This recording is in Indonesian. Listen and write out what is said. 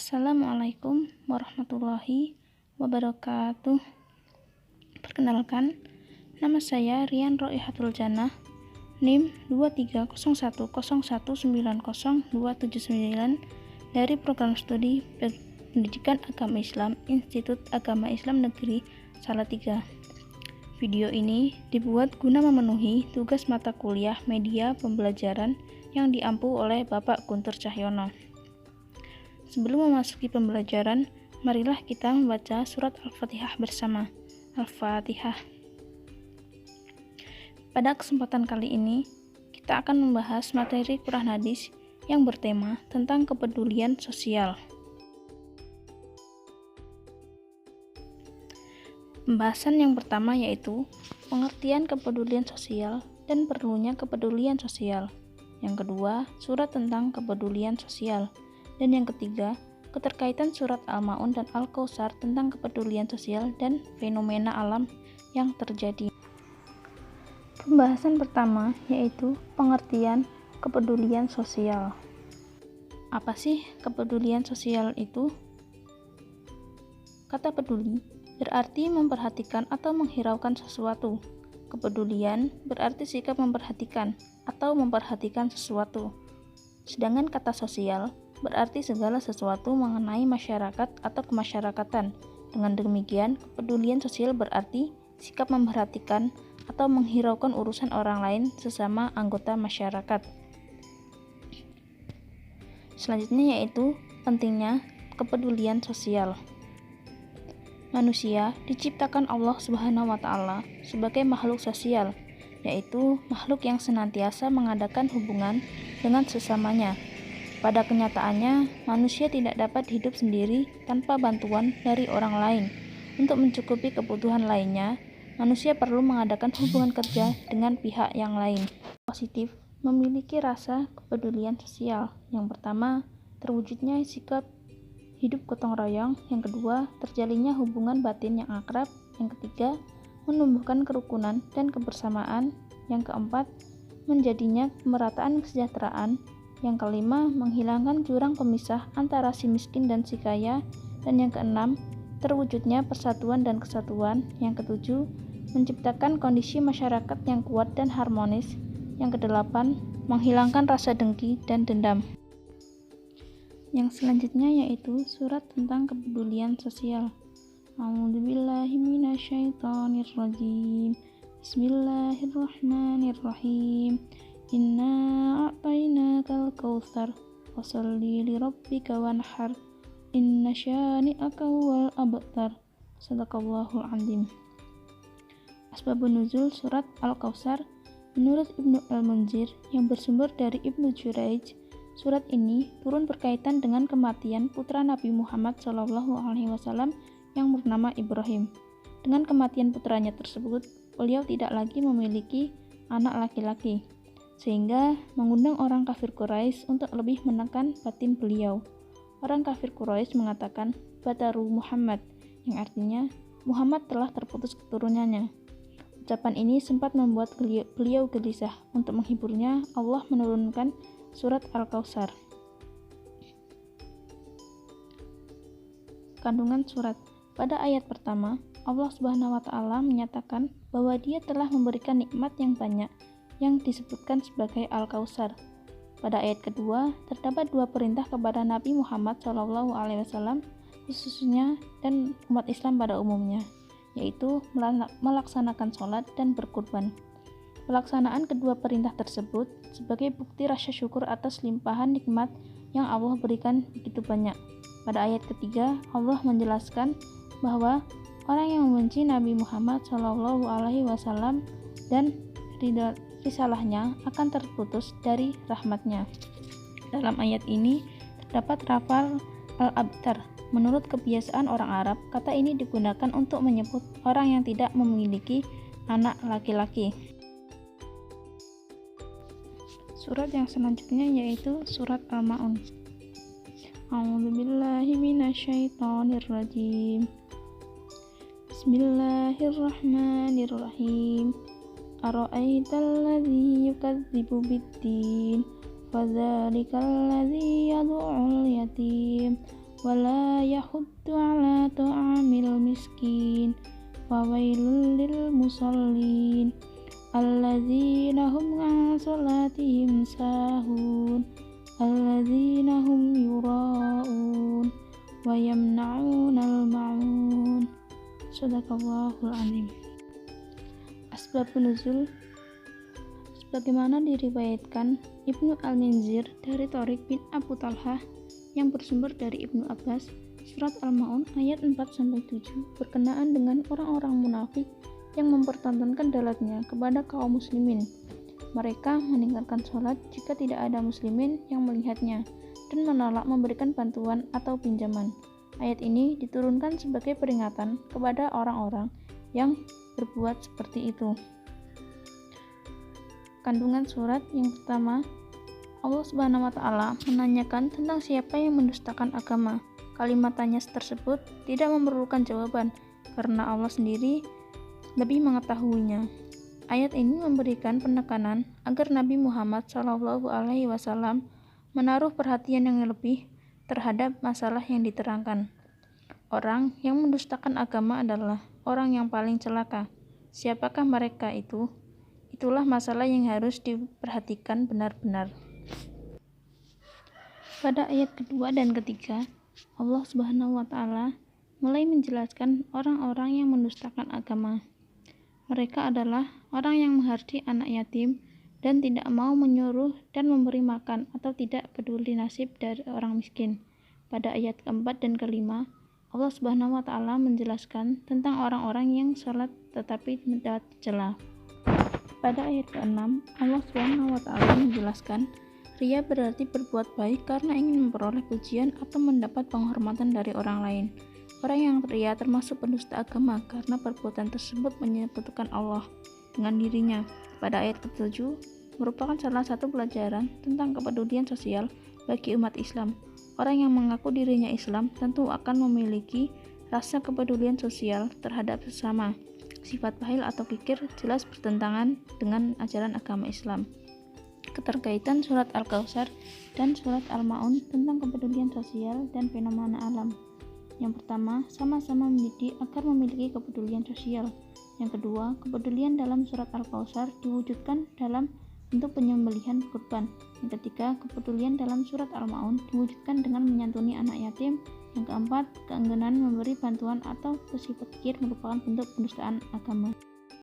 Assalamualaikum warahmatullahi wabarakatuh. Perkenalkan, nama saya Rian Roihatul Jannah, NIM 23010190279 dari Program Studi Pendidikan Agama Islam Institut Agama Islam Negeri Salatiga. Video ini dibuat guna memenuhi tugas mata kuliah media pembelajaran yang diampu oleh Bapak Guntur Cahyono. Sebelum memasuki pembelajaran, marilah kita membaca surat Al-Fatihah bersama. Al-Fatihah. Pada kesempatan kali ini, kita akan membahas materi Quran Hadis yang bertema tentang kepedulian sosial. Pembahasan yang pertama yaitu pengertian kepedulian sosial dan perlunya kepedulian sosial. Yang kedua, surat tentang kepedulian sosial. Dan yang ketiga, keterkaitan surat Al-Ma'un dan Al-Kautsar tentang kepedulian sosial dan fenomena alam yang terjadi. Pembahasan pertama yaitu pengertian kepedulian sosial. Apa sih kepedulian sosial itu? Kata peduli berarti memperhatikan atau menghiraukan sesuatu. Kepedulian berarti sikap memperhatikan atau memperhatikan sesuatu. Sedangkan kata sosial berarti segala sesuatu mengenai masyarakat atau kemasyarakatan. Dengan demikian, kepedulian sosial berarti sikap memperhatikan atau menghiraukan urusan orang lain sesama anggota masyarakat. Selanjutnya yaitu pentingnya kepedulian sosial. Manusia diciptakan Allah Subhanahu wa Ta'ala sebagai makhluk sosial, yaitu makhluk yang senantiasa mengadakan hubungan dengan sesamanya. Pada kenyataannya, manusia tidak dapat hidup sendiri tanpa bantuan dari orang lain. Untuk mencukupi kebutuhan lainnya, manusia perlu mengadakan hubungan kerja dengan pihak yang lain. Positif memiliki rasa kepedulian sosial. Yang pertama, terwujudnya sikap hidup gotong royong. Yang kedua, terjalinnya hubungan batin yang akrab. Yang ketiga, menumbuhkan kerukunan dan kebersamaan. Yang keempat, menjadinya pemerataan kesejahteraan. Yang kelima, menghilangkan jurang pemisah antara si miskin dan si kaya. Dan yang keenam, terwujudnya persatuan dan kesatuan. Yang ketujuh, menciptakan kondisi masyarakat yang kuat dan harmonis. Yang kedelapan, menghilangkan rasa dengki dan dendam. Yang selanjutnya yaitu surat tentang kepedulian sosial. A'udzubillahi minasyaitonirrajim. Bismillahirrahmanirrahim. Inna a'tainakal kautsar fasholli lirabbika wanhar. Inna syani'aka huwal abtar. Shadaqallahul azim. Asbabun nuzul surat Al-Kautsar menurut Ibnu Al-Munzir yang bersumber dari Ibnu Jurayj. Surat ini turun berkaitan dengan kematian putra Nabi Muhammad SAW yang bernama Ibrahim. Dengan kematian putranya tersebut, beliau tidak lagi memiliki anak laki-laki, sehingga mengundang orang kafir Quraisy untuk lebih menekan batin beliau. Orang kafir Quraisy mengatakan Bataru Muhammad, yang artinya Muhammad telah terputus keturunannya. Ucapan ini sempat membuat beliau gelisah. Untuk menghiburnya, Allah menurunkan surat Al-Kautsar. Kandungan surat. Pada ayat pertama, Allah Subhanahu wa Ta'ala menyatakan bahwa Dia telah memberikan nikmat yang banyak yang disebutkan sebagai Al-Kautsar. Pada ayat kedua, terdapat dua perintah kepada Nabi Muhammad SAW khususnya dan umat Islam pada umumnya, yaitu melaksanakan sholat dan berkurban. Pelaksanaan kedua perintah tersebut sebagai bukti rasa syukur atas limpahan nikmat yang Allah berikan begitu banyak. Pada ayat ketiga, Allah menjelaskan bahwa orang yang membenci Nabi Muhammad SAW dan risalahnya akan terputus dari rahmatnya. Dalam ayat ini terdapat lafal al-abtar. Menurut kebiasaan orang Arab, kata ini digunakan untuk menyebut orang yang tidak memiliki anak laki-laki. Surat yang selanjutnya yaitu surat Al-Ma'un. A'udzubillahi minasyaitonirrajim. Bismillahirrahmanirrahim. Ara'aital ladzi yukadzibu biddin fadzalikal ladzi yad'ul yatim wala yahuddu ala ta'amil miskin, fawailul lil musallin, alladzina hum an salatihim sahun, alladzina hum yura'un, wa yamna'unal ma'un. Shadaqallahul azim. Asbabun nuzul. Sebagaimana diriwayatkan Ibnu Al-Munzir dari Thariq bin Abu Talhah yang bersumber dari Ibnu Abbas, surat Al-Ma'un ayat 4-7 berkenaan dengan orang-orang munafik yang mempertontonkan dalatnya kepada kaum muslimin. Mereka meninggalkan sholat jika tidak ada muslimin yang melihatnya dan menolak memberikan bantuan atau pinjaman. Ayat ini diturunkan sebagai peringatan kepada orang-orang yang berbuat seperti itu. Kandungan surat yang pertama, Allah Subhanahu wa Ta'ala menanyakan tentang siapa yang mendustakan agama. Kalimat tanya tersebut tidak memerlukan jawaban karena Allah sendiri lebih mengetahuinya. Ayat ini memberikan penekanan agar Nabi Muhammad SAW menaruh perhatian yang lebih terhadap masalah yang diterangkan. Orang yang mendustakan agama adalah orang yang paling celaka. Siapakah mereka itu? Itulah masalah yang harus diperhatikan benar-benar. Pada ayat kedua dan ketiga, Allah Subhanahu wa Ta'ala mulai menjelaskan orang-orang yang mendustakan agama. Mereka adalah orang yang menghardi anak yatim dan tidak mau menyuruh dan memberi makan atau tidak peduli nasib dari orang miskin. Pada ayat keempat dan kelima, Allah Subhanahu wa Ta'ala menjelaskan tentang orang-orang yang sholat tetapi mendapat celah. Pada ayat ke-6, Allah Subhanahu wa Ta'ala menjelaskan ria berarti berbuat baik karena ingin memperoleh pujian atau mendapat penghormatan dari orang lain. Orang yang ria termasuk pendusta agama karena perbuatan tersebut menyekutukan Allah dengan dirinya. Pada ayat ke-7 merupakan salah satu pelajaran tentang kepedulian sosial bagi umat Islam. Orang yang mengaku dirinya Islam tentu akan memiliki rasa kepedulian sosial terhadap sesama. Sifat bakhil atau kikir jelas bertentangan dengan ajaran agama Islam. Keterkaitan surat Al-Kautsar dan surat Al-Ma'un tentang kepedulian sosial dan fenomena alam. Yang pertama, sama-sama mendidik agar memiliki kepedulian sosial. Yang kedua, kepedulian dalam surat Al-Kautsar diwujudkan dalam bentuk penyembelihan kurban. Yang ketiga, kepedulian dalam surat Al-Ma'un diwujudkan dengan menyantuni anak yatim. Yang keempat, keengganan memberi bantuan atau bersifat kikir merupakan bentuk pendustaan agama.